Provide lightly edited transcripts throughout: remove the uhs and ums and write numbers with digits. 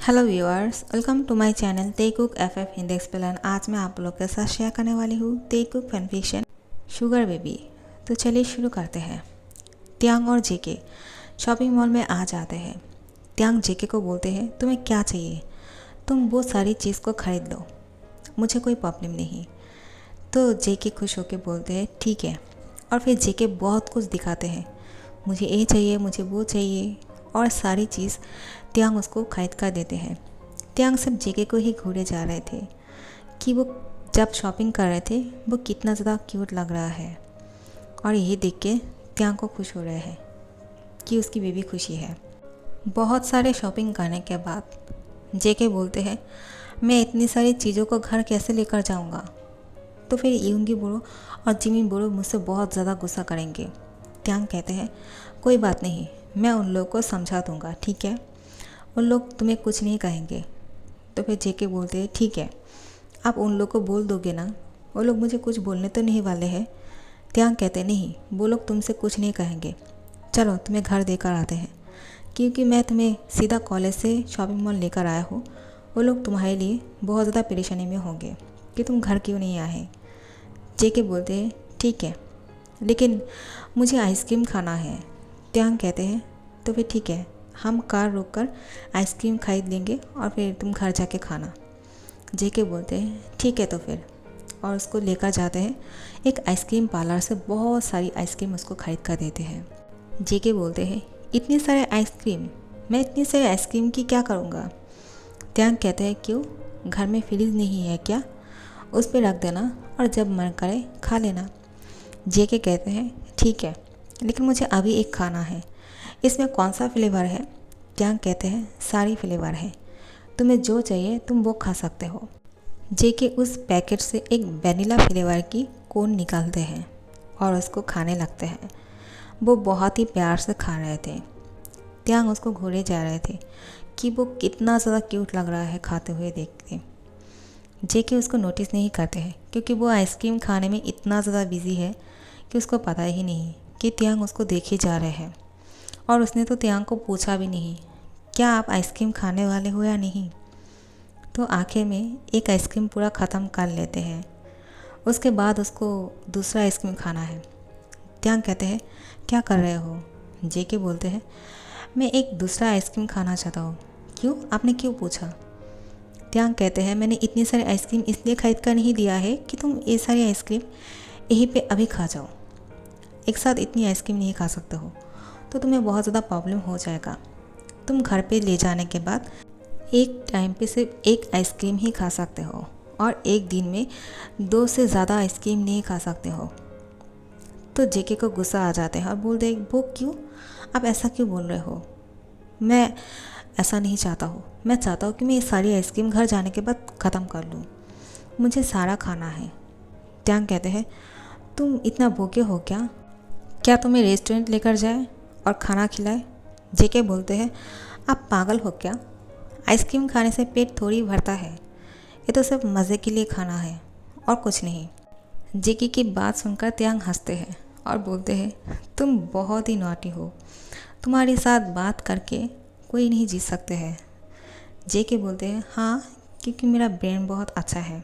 Hello viewers, welcome to my channel Taekook F Hindi explain. आज मैं आप लोग के साथ शेयर करने वाली हूँ Taekook fan fiction sugar baby. तो चलिए शुरू करते हैं। त्यांग और जेके शॉपिंग मॉल में आ जाते हैं। त्यांग जेके को बोलते हैं, तुम्हें क्या चाहिए? तुम वो सारी चीज़ को खरीद लो, मुझे कोई प्रॉब्लम नहीं। तो जेके खुश होकर बोलते हैं ठीक है। और फिर जेके बहुत कुछ दिखाते हैं, मुझे ये चाहिए, मुझे वो चाहिए, और सारी चीज़ त्यांग उसको खरीद कर देते हैं। त्यांग सब जेके को ही घूरे जा रहे थे कि वो जब शॉपिंग कर रहे थे वो कितना ज़्यादा क्यूट लग रहा है, और ये देख के त्यांग को खुश हो रहे हैं कि उसकी बेबी खुशी है। बहुत सारे शॉपिंग करने के बाद जेके बोलते हैं, मैं इतनी सारी चीज़ों को घर कैसे लेकर जाऊंगा? तो फिर यूंगी बुरो और जिमी बुरो मुझसे बहुत ज़्यादा गुस्सा करेंगे। त्यांग कहते हैं, कोई बात नहीं, मैं उन लोगों को समझा दूंगा, ठीक है? उन लोग तुम्हें कुछ नहीं कहेंगे। तो फिर जेके बोलते हैं ठीक है, आप उन लोग को बोल दोगे ना, वो लोग मुझे कुछ बोलने तो नहीं वाले हैं। त्यांग कहते नहीं, वो लोग तुमसे कुछ नहीं कहेंगे, चलो तुम्हें घर देकर आते हैं, क्योंकि मैं तुम्हें सीधा कॉलेज से शॉपिंग मॉल लेकर आया हूँ। वो लोग तुम्हारे लिए बहुत ज़्यादा परेशानी में होंगे कि तुम घर क्यों नहीं आए। जेके बोलते हैं ठीक है, लेकिन मुझे आइसक्रीम खाना है। त्यांग कहते हैं तो फिर ठीक है, हम कार रोककर आइसक्रीम खरीद लेंगे और फिर तुम घर जाके खाना। जेके बोलते हैं ठीक है तो फिर, और उसको लेकर जाते हैं एक आइसक्रीम पार्लर से। बहुत सारी आइसक्रीम उसको खरीद कर देते हैं। जेके बोलते हैं इतनी सारे आइसक्रीम, मैं इतनी सारी आइसक्रीम की क्या करूँगा? त्यांग कहते हैं क्यों, घर में फ्रिज नहीं है क्या? उस पर रख देना और जब मन करे खा लेना। जेके कहते हैं ठीक है, लेकिन मुझे अभी एक खाना है, इसमें कौन सा फ्लेवर है? त्यांग कहते हैं सारी फ्लेवर है, तुम्हें जो चाहिए तुम वो खा सकते हो। जेके उस पैकेट से एक वैनिला फ्लेवर की कोन निकालते हैं और उसको खाने लगते हैं। वो बहुत ही प्यार से खा रहे थे। त्यांग उसको घूरे जा रहे थे कि वो कितना ज़्यादा क्यूट लग रहा है खाते हुए देखते। जेके उसको नोटिस नहीं करते हैं क्योंकि वो आइसक्रीम खाने में इतना ज़्यादा बिजी है कि उसको पता ही नहीं कि त्यांग उसको देखे जा रहे हैं। और उसने तो त्यांग को पूछा भी नहीं, क्या आप आइसक्रीम खाने वाले हो या नहीं? तो आखिर में एक आइसक्रीम पूरा ख़त्म कर लेते हैं। उसके बाद उसको दूसरा आइसक्रीम खाना है। त्यांग कहते हैं क्या कर रहे हो? जेके बोलते हैं मैं एक दूसरा आइसक्रीम खाना चाहता हूँ। क्यों, आपने क्यों पूछा? त्यांग कहते हैं मैंने इतनी सारी आइसक्रीम इसलिए खरीद कर नहीं दिया है कि तुम ये सारी आइसक्रीम यहीं पे अभी खा जाओ। एक साथ इतनी आइसक्रीम नहीं खा सकते हो तो तुम्हें बहुत ज़्यादा प्रॉब्लम हो जाएगा। तुम घर पे ले जाने के बाद एक टाइम पे सिर्फ एक आइसक्रीम ही खा सकते हो, और एक दिन में 2 से ज़्यादा आइसक्रीम नहीं खा सकते हो। तो जेके को गुस्सा आ जाते हैं और बोलते हैं वो क्यों, आप ऐसा क्यों बोल रहे हो? मैं ऐसा नहीं चाहता हूँ, मैं चाहता हूँ कि मैं ये सारी आइसक्रीम घर जाने के बाद ख़त्म कर लूँ, मुझे सारा खाना है। त्यांग कहते हैं तुम इतना भूखे हो क्या? क्या तुम्हें रेस्टोरेंट लेकर जाए और खाना खिलाए? जेके बोलते हैं आप पागल हो क्या, आइसक्रीम खाने से पेट थोड़ी भरता है, ये तो सिर्फ मज़े के लिए खाना है और कुछ नहीं। जेके की बात सुनकर त्यांग हंसते हैं और बोलते हैं तुम बहुत ही नॉटी हो, तुम्हारे साथ बात करके कोई नहीं जीत सकते हैं। जेके बोलते हैं हाँ, क्योंकि मेरा ब्रेन बहुत अच्छा है।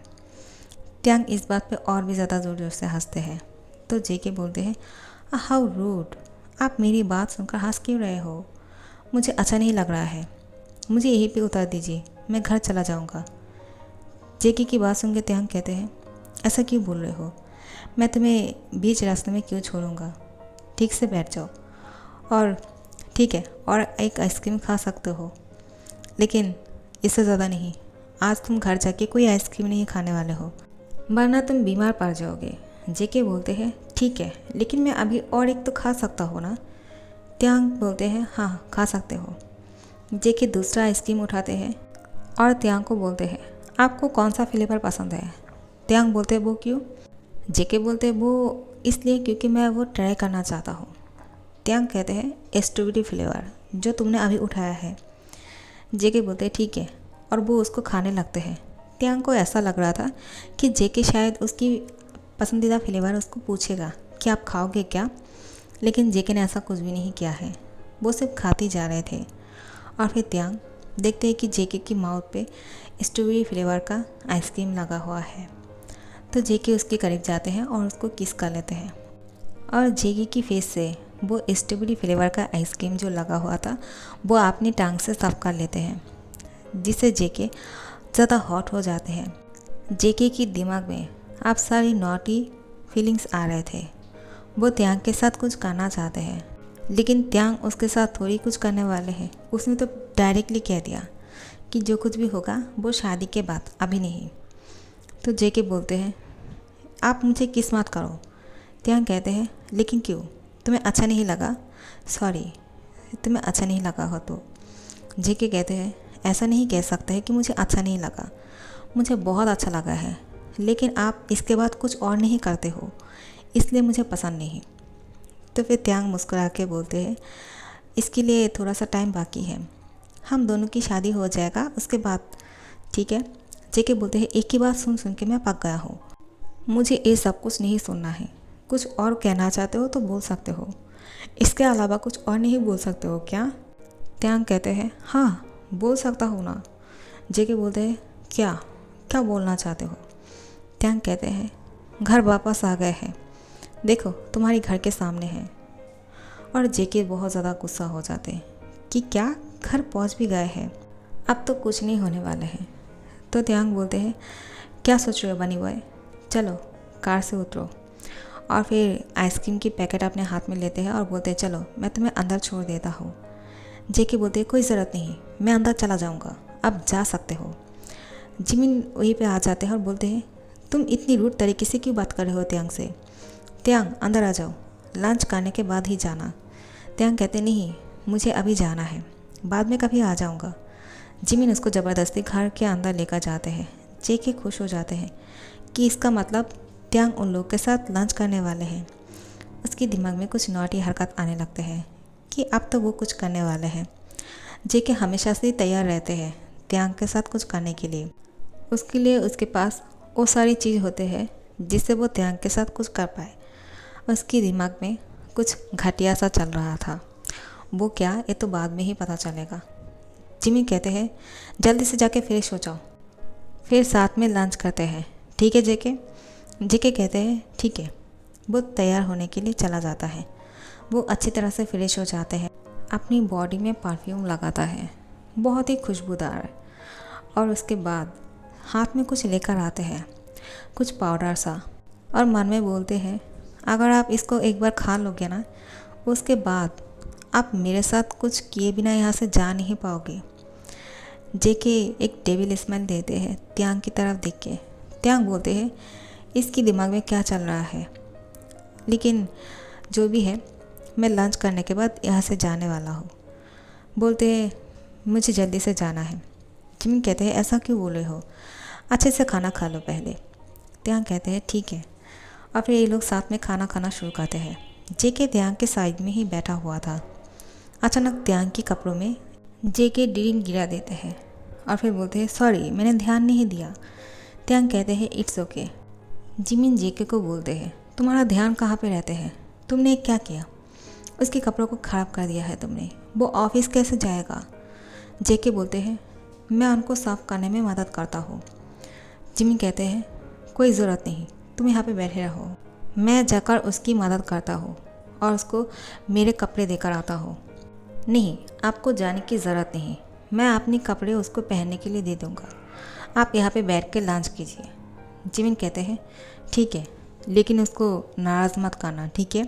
त्यांग इस बात पे और भी ज़्यादा ज़ोर ज़ोर से हंसते हैं। तो जेके बोलते हैं हाउ रूड, आप मेरी बात सुनकर हंस क्यों रहे हो? मुझे अच्छा नहीं लग रहा है, मुझे यहीं पे उतार दीजिए, मैं घर चला जाऊंगा। जेके की बात सुनकर त्यांग कहते हैं ऐसा क्यों बोल रहे हो, मैं तुम्हें बीच रास्ते में क्यों छोड़ूंगा, ठीक से बैठ जाओ। और ठीक है, और एक आइसक्रीम खा सकते हो, लेकिन इससे ज़्यादा नहीं। आज तुम घर जाके कोई आइसक्रीम नहीं खाने वाले हो, वरना तुम बीमार पड़ जाओगे। जेके बोलते हैं ठीक है, लेकिन मैं अभी और एक तो खा सकता हूँ ना? त्यांग बोलते हैं हाँ खा सकते हो। जेके दूसरा आइसक्रीम उठाते हैं और त्यांग को बोलते हैं आपको कौन सा फ्लेवर पसंद है? त्यांग बोलते हैं वो क्यों? जेके बोलते हैं वो इसलिए क्योंकि मैं वो ट्राई करना चाहता हूँ। त्यांग कहते हैं स्ट्रॉबेरी फ्लेवर जो तुमने अभी उठाया है। जेके बोलते हैं ठीक है, और वो उसको खाने लगते हैं। त्यांग को ऐसा लग रहा था कि जेके शायद उसकी पसंदीदा फ्लेवर उसको पूछेगा कि आप खाओगे क्या, लेकिन जेके ने ऐसा कुछ भी नहीं किया है, वो सिर्फ खाती जा रहे थे। और फिर त्यांग देखते हैं कि जेके की माउथ पे स्ट्रॉबेरी फ्लेवर का आइसक्रीम लगा हुआ है। तो जेके उसके करीब जाते हैं और उसको किस कर लेते हैं और जेके की फेस से वो स्ट्रॉबेरी फ्लेवर का आइसक्रीम जो लगा हुआ था वो अपनी टांग से साफ कर लेते हैं, जिससे जेके ज़्यादा हॉट हो जाते हैं। जेके की दिमाग में अब सारी नॉटी फीलिंग्स आ रहे थे। वो त्यांग के साथ कुछ करना चाहते हैं, लेकिन त्यांग उसके साथ थोड़ी कुछ करने वाले हैं। उसने तो डायरेक्टली कह दिया कि जो कुछ भी होगा वो शादी के बाद, अभी नहीं। तो जेके बोलते हैं आप मुझे किस मत करो। त्यांग कहते हैं लेकिन क्यों, तुम्हें अच्छा नहीं लगा? सॉरी, तुम्हें अच्छा नहीं लगा हो तो। जेके कहते हैं ऐसा नहीं कह सकता है कि मुझे अच्छा नहीं लगा, मुझे बहुत अच्छा लगा है, लेकिन आप इसके बाद कुछ और नहीं करते हो, इसलिए मुझे पसंद नहीं। तो फिर त्यांग मुस्कुरा के बोलते हैं इसके लिए थोड़ा सा टाइम बाकी है, हम दोनों की शादी हो जाएगा उसके बाद, ठीक है। जेके बोलते हैं एक ही बात सुन सुन के मैं पक गया हूँ, मुझे ये सब कुछ नहीं सुनना है। कुछ और कहना चाहते हो तो बोल सकते हो, इसके अलावा कुछ और नहीं बोल सकते हो क्या? त्यांग कहते हैं हाँ बोल सकता हूँ ना। जेके बोलते हैं क्या क्या बोलना चाहते हो? त्यांग कहते हैं घर वापस आ गए हैं, देखो तुम्हारी घर के सामने है। और जेके बहुत ज़्यादा गुस्सा हो जाते हैं कि क्या घर पहुंच भी गए हैं, अब तो कुछ नहीं होने वाले हैं। तो त्यांग बोलते हैं क्या सोच रहे हो बनी बॉय, चलो कार से उतरो। और फिर आइसक्रीम की पैकेट अपने हाथ में लेते हैं और बोलते हैं चलो मैं तुम्हें अंदर छोड़ देता हूँ। जेके बोलते हैं कोई ज़रूरत नहीं, मैं अंदर चला जाऊँगा, अब जा सकते हो। जिमिन वहीं पे आ जाते हैं और बोलते हैं तुम इतनी रूड तरीके से क्यों बात कर रहे हो त्यांग से? त्यांग अंदर आ जाओ, लंच करने के बाद ही जाना। त्यांग कहते नहीं मुझे अभी जाना है, बाद में कभी आ जाऊँगा। जिमिन उसको ज़बरदस्ती घर के अंदर लेकर जाते हैं। जेके खुश हो जाते हैं कि इसका मतलब त्यांग उन लोग के साथ लंच करने वाले हैं। उसके दिमाग में कुछ नॉटी हरकत आने लगते हैं कि अब तो वो कुछ करने वाले हैं। जेके हमेशा से तैयार रहते हैं त्यांग के साथ कुछ करने के लिए। उसके लिए उसके पास वो सारी चीज़ होते हैं जिससे वो त्यांग के साथ कुछ कर पाए। उसके दिमाग में कुछ घटिया सा चल रहा था, वो क्या ये तो बाद में ही पता चलेगा। जिमी कहते हैं जल्दी से जाके फ्रेश हो जाओ, फिर साथ में लंच करते हैं, ठीक है जेके? जेके कहते हैं ठीक है। वो तैयार होने के लिए चला जाता है। वो अच्छी तरह से फ्रेश हो जाते हैं, अपनी बॉडी में परफ्यूम लगाता है, बहुत ही खुशबूदार है। और उसके बाद हाथ में कुछ लेकर आते हैं, कुछ पाउडर सा, और मन में बोलते हैं अगर आप इसको एक बार खा लोगे ना, उसके बाद आप मेरे साथ कुछ किए बिना यहाँ से जा नहीं पाओगे। जेके एक डेविल स्माइल देते हैं त्यांग की तरफ देख के। त्यांग बोलते हैं इसकी दिमाग में क्या चल रहा है, लेकिन जो भी है मैं लंच करने के बाद यहाँ से जाने वाला हूँ। बोलते हैं मुझे जल्दी से जाना है। जिमिन कहते हैं ऐसा क्यों बोल रहे हो, अच्छे से खाना खा लो पहले। त्यांग कहते हैं ठीक है। और फिर ये लोग साथ में खाना खाना शुरू करते हैं। जेके त्यांग के साइड में ही बैठा हुआ था। अचानक त्यांग के कपड़ों में जेके ड्रिंक गिरा देते हैं और फिर बोलते हैं सॉरी मैंने ध्यान नहीं दिया। त्यांग कहते हैं इट्स ओके। जिमिन जेके को बोलते हैं तुम्हारा ध्यान कहाँ पे रहते हैं, तुमने क्या किया, उसके कपड़ों को ख़राब कर दिया है तुमने, वो ऑफिस कैसे जाएगा? जेके बोलते हैं मैं उनको साफ़ करने में मदद करता हूँ। जिमिन कहते हैं कोई ज़रूरत नहीं, तुम यहाँ पे बैठे रहो, मैं जाकर उसकी मदद करता हूँ और उसको मेरे कपड़े देकर आता हूँ। नहीं, आपको जाने की ज़रूरत नहीं, मैं अपने कपड़े उसको पहनने के लिए दे दूँगा, आप यहाँ पे बैठ के लंच कीजिए। जिमिन कहते हैं ठीक है, लेकिन उसको नाराज़ मत करना, ठीक है?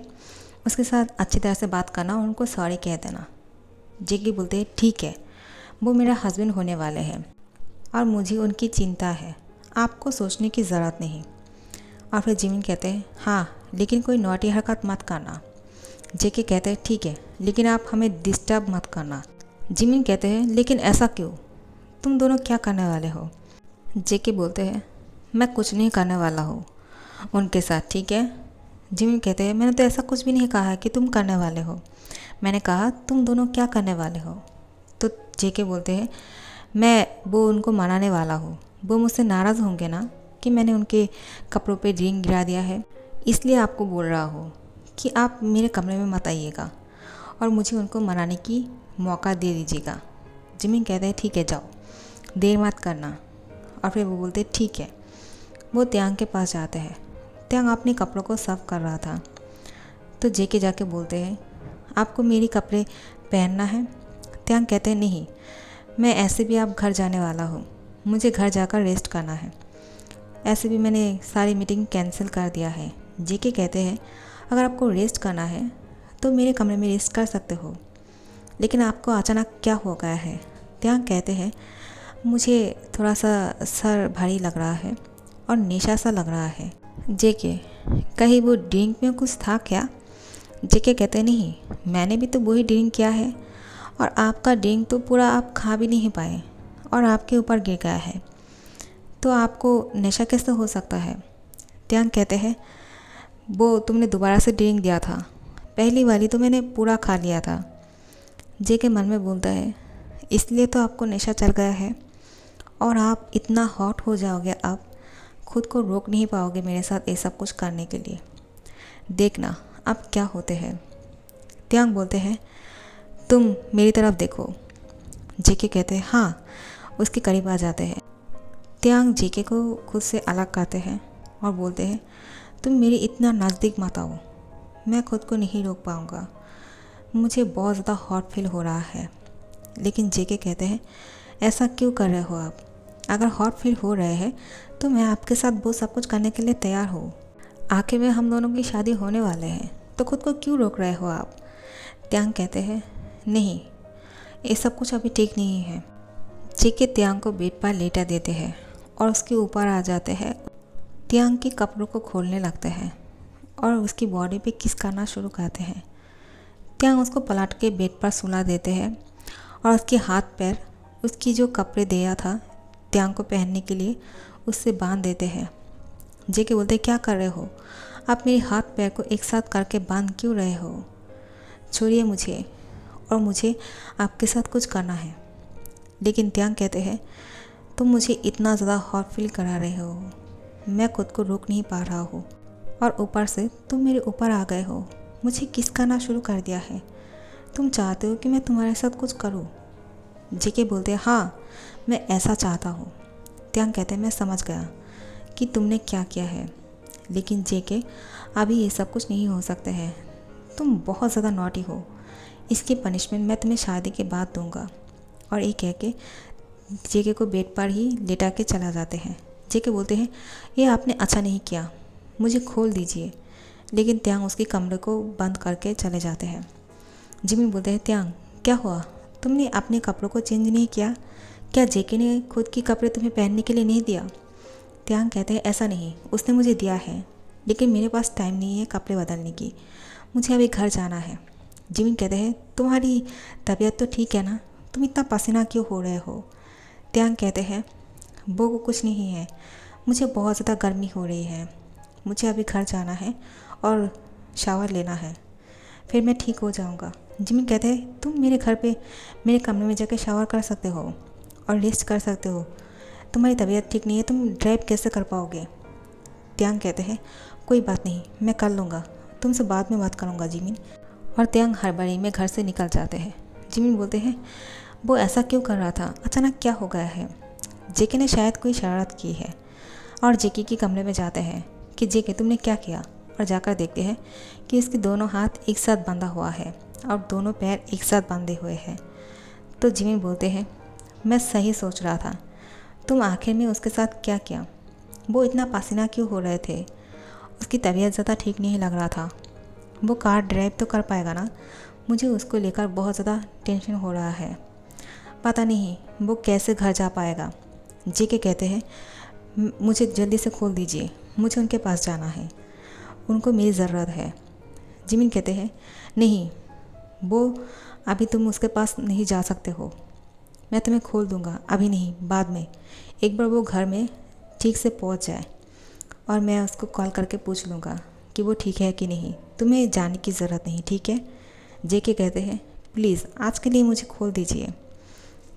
उसके साथ अच्छी तरह से बात करना और उनको सॉरी कह देना। जेके बोलते हैं ठीक है, वो मेरा हस्बैंड होने वाले हैं और मुझे उनकी चिंता है, आपको सोचने की ज़रूरत नहीं। और फिर जिमिन कहते हैं हाँ, लेकिन कोई नौटी हरकत मत करना। जेके कहते हैं ठीक है, लेकिन आप हमें डिस्टर्ब मत करना। जिमिन कहते हैं लेकिन ऐसा क्यों, तुम दोनों क्या करने वाले हो? जेके बोलते हैं मैं कुछ नहीं करने वाला हूँ उनके साथ, ठीक है? जिमिन कहते हैं मैंने तो ऐसा कुछ भी नहीं कहा है कि तुम करने वाले हो, मैंने कहा तुम दोनों क्या करने वाले हो। तो जेके बोलते हैं मैं वो उनको मनाने वाला हूँ, वो मुझसे नाराज़ होंगे ना कि मैंने उनके कपड़ों पे ड्रिंक गिरा दिया है, इसलिए आपको बोल रहा हूँ कि आप मेरे कमरे में मत आइएगा और मुझे उनको मनाने की मौका दे दीजिएगा। जिमिन कहते हैं ठीक है जाओ, देर मत करना। और फिर वो बोलते ठीक है। वो त्यांग के पास जाते हैं। त्यांग अपने कपड़ों को साफ कर रहा था, तो जेके जाके बोलते हैं आपको मेरी कपड़े पहनना है। त्यांग कहते हैं नहीं, मैं ऐसे भी आप घर जाने वाला हूँ, मुझे घर जाकर रेस्ट करना है। ऐसे भी मैंने सारी मीटिंग कैंसिल कर दिया है। जेके कहते हैं अगर आपको रेस्ट करना है तो मेरे कमरे में रेस्ट कर सकते हो, लेकिन आपको अचानक क्या हो गया है। त्यांग कहते हैं मुझे थोड़ा सा सर भारी लग रहा है और नशा सा लग रहा है। जेके कहीं वो ड्रिंक में कुछ था क्या। जेके कहते नहीं, मैंने भी तो वही ड्रिंक किया है और आपका ड्रिंक तो पूरा आप खा भी नहीं पाए और आपके ऊपर गिर गया है, तो आपको नशा कैसे हो सकता है। त्यांग कहते हैं वो तुमने दोबारा से ड्रिंक दिया था, पहली वाली तो मैंने पूरा खा लिया था। जेके मन में बोलता है इसलिए तो आपको नशा चल गया है और आप इतना हॉट हो जाओगे, आप खुद को रोक नहीं पाओगे मेरे साथ ये सब कुछ करने के लिए। देखना अब क्या होते हैं। त्यांग बोलते हैं तुम मेरी तरफ देखो। जेके कहते हैं हाँ, उसके करीब आ जाते हैं। त्यांग जेके को खुद से अलग करते हैं और बोलते हैं तुम मेरी इतना नज़दीक मत आओ, मैं खुद को नहीं रोक पाऊँगा, मुझे बहुत ज़्यादा हॉट फील हो रहा है। लेकिन जेके कहते हैं ऐसा क्यों कर रहे हो आप, अगर हॉट फील हो रहे हैं तो मैं आपके साथ वो सब कुछ करने के लिए तैयार हूँ। आखिर में हम दोनों की शादी होने वाले हैं, तो खुद को क्यों रोक रहे हो आप। त्यांग कहते हैं नहीं, ये सब कुछ अभी ठीक नहीं है। जेके त्यांग को बेड पर लेटा देते हैं और उसके ऊपर आ जाते हैं। त्यांग के कपड़ों को खोलने लगते हैं और उसकी बॉडी पे किस करना शुरू करते हैं। त्यांग उसको पलट के बेड पर सुला देते हैं और उसके हाथ पैर उसकी जो कपड़े दिया था त्यांग को पहनने के लिए उससे बांध देते हैं। जेके बोलते क्या कर रहे हो, आप मेरे हाथ पैर को एक साथ करके बांध क्यों रहे हो, छोड़िए मुझे और मुझे आपके साथ कुछ करना है। लेकिन त्यांग कहते हैं तुम मुझे इतना ज़्यादा हॉट फील करा रहे हो, मैं खुद को रोक नहीं पा रहा हूँ और ऊपर से तुम मेरे ऊपर आ गए हो, मुझे किस करना शुरू कर दिया है, तुम चाहते हो कि मैं तुम्हारे साथ कुछ करूँ। जेके बोलते हैं हाँ, मैं ऐसा चाहता हूँ। त्यांग कहते हैं मैं समझ गया कि तुमने क्या किया है, लेकिन जेके अभी ये सब कुछ नहीं हो सकते हैं, तुम बहुत ज़्यादा नॉटी हो, इसकी पनिशमेंट मैं तुम्हें शादी के बाद दूंगा। और ये कह के जेके को बेड पर ही लेटा के चला जाते हैं। जेके बोलते हैं ये आपने अच्छा नहीं किया, मुझे खोल दीजिए। लेकिन त्यांग उसके कमरे को बंद करके चले जाते हैं। जिमिन बोलते हैं त्यांग क्या हुआ, तुमने अपने कपड़ों को चेंज नहीं किया क्या, जेके ने खुद के कपड़े तुम्हें पहनने के लिए नहीं दिया। त्यांग कहते हैं ऐसा नहीं, उसने मुझे दिया है, लेकिन मेरे पास टाइम नहीं है कपड़े बदलने की, मुझे अभी घर जाना है। जिमिन कहते हैं तुम्हारी तबीयत तो ठीक है ना, तुम इतना पसीना क्यों हो रहे हो। त्यांग कहते हैं वो कुछ नहीं है, मुझे बहुत ज़्यादा गर्मी हो रही है, मुझे अभी घर जाना है और शावर लेना है, फिर मैं ठीक हो जाऊंगा। जिमिन कहते हैं तुम मेरे घर पे मेरे कमरे में जाकर शावर कर सकते हो और रेस्ट कर सकते हो, तुम्हारी तबीयत ठीक नहीं है, तुम ड्राइव कैसे कर पाओगे। त्यांग कहते हैं कोई बात नहीं, मैं कर लूँगा, तुमसे बाद में बात करूँगा जिमिन। और त्यांग हड़बड़ी में घर से निकल जाते हैं। जिमिन बोलते हैं वो ऐसा क्यों कर रहा था, अचानक क्या हो गया है। जेके ने शायद कोई शरारत की है और जेके के कमरे में जाते हैं कि जेके तुमने क्या किया, और जाकर देखते हैं कि उसके दोनों हाथ एक साथ बंधा हुआ है और दोनों पैर एक साथ बंधे हुए हैं। तो जिमिन बोलते हैं मैं सही सोच रहा था, तुम आखिर में उसके साथ क्या किया, वो इतना पसीना क्यों हो रहे थे, उसकी तबीयत ज़्यादा ठीक नहीं लग रहा था, वो कार ड्राइव तो कर पाएगा ना, मुझे उसको लेकर बहुत ज़्यादा टेंशन हो रहा है, पता नहीं वो कैसे घर जा पाएगा। जेके कहते हैं मुझे जल्दी से खोल दीजिए, मुझे उनके पास जाना है, उनको मेरी ज़रूरत है। जिमिन कहते हैं नहीं, वो अभी तुम उसके पास नहीं जा सकते हो, मैं तुम्हें खोल दूंगा, अभी नहीं बाद में, एक बार वो घर में ठीक से पहुंच जाए और मैं उसको कॉल करके पूछ लूँगा कि वो ठीक है कि नहीं, तुम्हें जाने की ज़रूरत नहीं, ठीक है। जेके कहते हैं प्लीज़ आज के लिए मुझे खोल दीजिए।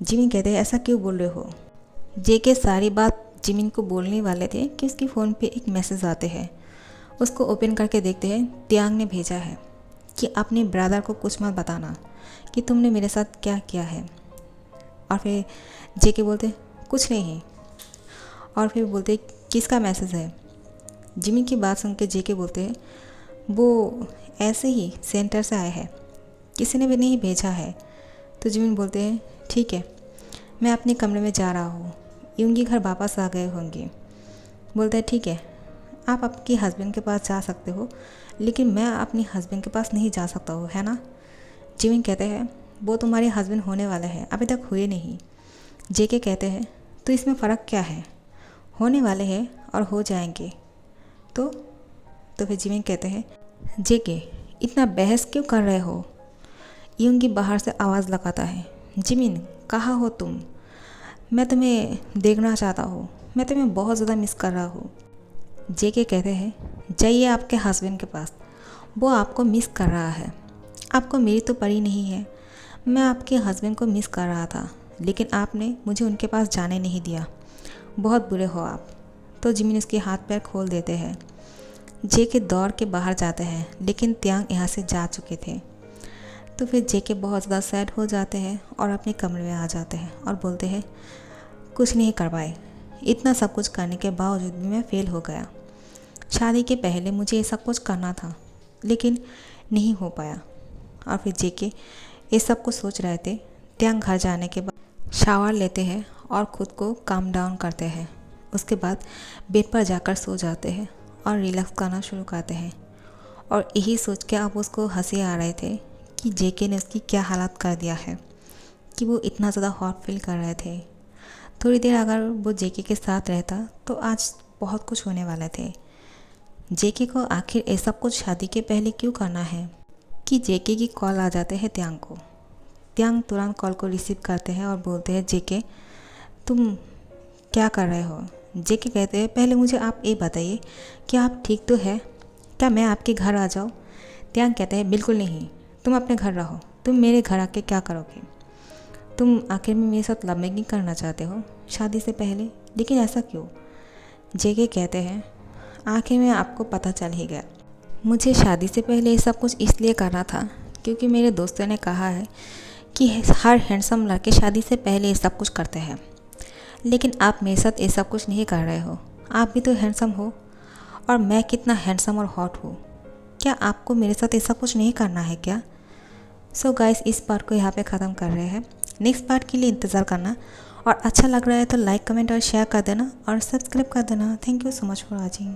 जिमिन कहते हैं ऐसा क्यों बोल रहे हो। जेके सारी बात जिमिन को बोलने वाले थे कि उसके फ़ोन पे एक मैसेज आते हैं। उसको ओपन करके देखते हैं त्यांग ने भेजा है कि अपने ब्रदर को कुछ मत बताना कि तुमने मेरे साथ क्या किया है। और फिर जेके बोलते कुछ नहीं। और फिर बोलते किसका मैसेज है। जिमिन की बात सुन के जेके बोलते हैं वो ऐसे ही सेंटर से आया है, किसी ने भी नहीं भेजा है। तो जिमिन बोलते हैं ठीक है, मैं अपने कमरे में जा रहा हूँ, यूंगी घर वापस आ गए होंगे। बोलता है ठीक है, आप आपके हस्बैंड के पास जा सकते हो, लेकिन मैं अपने हस्बैंड के पास नहीं जा सकता हूँ, है ना। जिमिन कहते हैं वो तुम्हारे हस्बैंड होने वाले हैं, अभी तक हुए नहीं। जेके कहते हैं तो इसमें फ़र्क क्या है, होने वाले हैं और हो जाएंगे। तो फिर जिमिन कहते हैं जेके इतना बहस क्यों कर रहे हो। यूंगी बाहर से आवाज़ लगाता है जिमिन कहाँ हो तुम, मैं तुम्हें देखना चाहता हूँ, मैं तुम्हें बहुत ज़्यादा मिस कर रहा हूँ। जेके कहते हैं जाइए आपके हस्बैंड के पास, वो आपको मिस कर रहा है, आपको मेरी तो पड़ी नहीं है। मैं आपके हस्बैंड को मिस कर रहा था, लेकिन आपने मुझे उनके पास जाने नहीं दिया, बहुत बुरे हो आप। तो जिमिन उसके हाथ पैर खोल देते हैं। जेके दौड़ के बाहर जाते हैं, लेकिन त्यांग यहाँ से जा चुके थे। तो फिर जेके बहुत ज़्यादा सैड हो जाते हैं और अपने कमरे में आ जाते हैं और बोलते हैं कुछ नहीं कर पाए, इतना सब कुछ करने के बावजूद भी मैं फ़ेल हो गया। शादी के पहले मुझे ये सब कुछ करना था, लेकिन नहीं हो पाया। और फिर जेके ये सब कुछ सोच रहे थे। त्यांग घर जाने के बाद शावर लेते हैं और ख़ुद को काम डाउन करते हैं। उसके बाद बेड पर जाकर सो जाते हैं और रिलैक्स करना शुरू करते हैं। और यही सोच के अब उसको हंसी आ रहे थे कि जेके ने उसकी क्या हालत कर दिया है, कि वो इतना ज़्यादा हॉट फील कर रहे थे। थोड़ी देर अगर वो जेके के साथ रहता तो आज बहुत कुछ होने वाले थे। जेके को आखिर ये सब कुछ शादी के पहले क्यों करना है कि जेके की कॉल आ जाते हैं त्यांग को। त्यांग तुरंत कॉल को रिसीव करते हैं और बोलते हैं जेके तुम क्या कर रहे हो। जेके कहते हैं पहले मुझे आप ये बताइए कि आप ठीक तो है, क्या मैं आपके घर आ जाऊँ। त्यांग कहते हैं बिल्कुल नहीं, तुम अपने घर रहो, तुम मेरे घर आके क्या करोगे। तुम आखिर में मेरे साथ लव मेकिंग करना चाहते हो शादी से पहले, लेकिन ऐसा क्यों। जेके कहते हैं आखिर में आपको पता चल ही गया, मुझे शादी से पहले ये सब कुछ इसलिए करना था क्योंकि मेरे दोस्तों ने कहा है कि हर हैंडसम लड़के शादी से पहले ये सब कुछ करते हैं, लेकिन आप मेरे साथ ये सब कुछ नहीं कर रहे हो। आप भी तो हैंडसम हो और मैं कितना हैंडसम और हॉट हूँ, क्या आपको मेरे साथ ये सब कुछ नहीं करना है क्या। सो गाइस इस पार्ट को यहाँ पे ख़त्म कर रहे हैं, नेक्स्ट पार्ट के लिए इंतज़ार करना। और अच्छा लग रहा है तो लाइक कमेंट और शेयर कर देना और सब्सक्राइब कर देना। Thank you so much for watching.